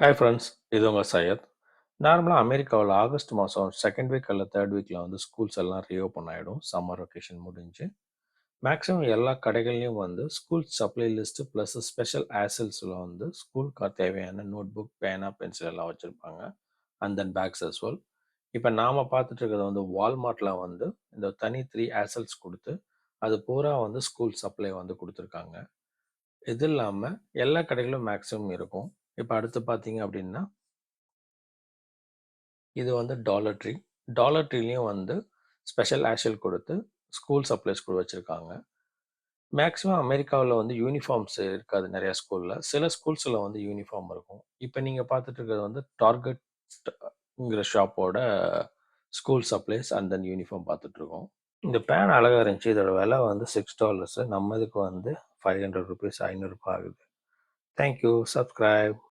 Hi friends, இது உங்கள் சையத். நார்மலாக அமெரிக்காவில் ஆகஸ்ட் மாதம் செகண்ட் வீக் அல்ல தேர்ட் வீக்கில் வந்து ஸ்கூல்ஸ் எல்லாம் ரீஓப்பன் ஆகிடும். சம்மர் வெக்கேஷன் முடிஞ்சு மேக்ஸிமம் எல்லா கடைகள்லையும் வந்து school supply list plus special ஆசல்ஸில் வந்து ஸ்கூலுக்கு தேவையான நோட் புக், பேனா, பென்சில் எல்லாம் வச்சுருப்பாங்க. And then bags as well. இப்போ நாம் பார்த்துட்டு இருக்கிறது வந்து வால்மார்ட்டில் வந்து இந்த தனி 3 ஆசல்ஸ் கொடுத்து அது பூரா வந்து ஸ்கூல் சப்ளை வந்து கொடுத்துருக்காங்க. இது இல்லாமல் எல்லா கடைகளும் மேக்ஸிமம் இருக்கும். இப்போ அடுத்து பார்த்தீங்க அப்படின்னா இது வந்து டாலர் ட்ரீ. டாலர் ட்ரீலையும் வந்து ஸ்பெஷல் ஆஷல் கொடுத்து ஸ்கூல் சப்ளைஸ் கூட வச்சுருக்காங்க. மேக்ஸிமம் அமெரிக்காவில் வந்து யூனிஃபார்ம்ஸ் இருக்காது நிறையா ஸ்கூலில். சில ஸ்கூல்ஸில் வந்து யூனிஃபார்ம் இருக்கும். இப்போ நீங்கள் பார்த்துட்டு இருக்கிறது வந்து டார்கெட்ங்கிற ஷாப்போட school supplies and then uniform பார்த்துட்ருக்கோம். இந்த பேன் அழகாக இருந்துச்சு. இதோட விலை வந்து $6. நம்ம இதுக்கு வந்து ₹500 500 ஆகுது. தேங்க்யூ. சப்ஸ்கிரைப்.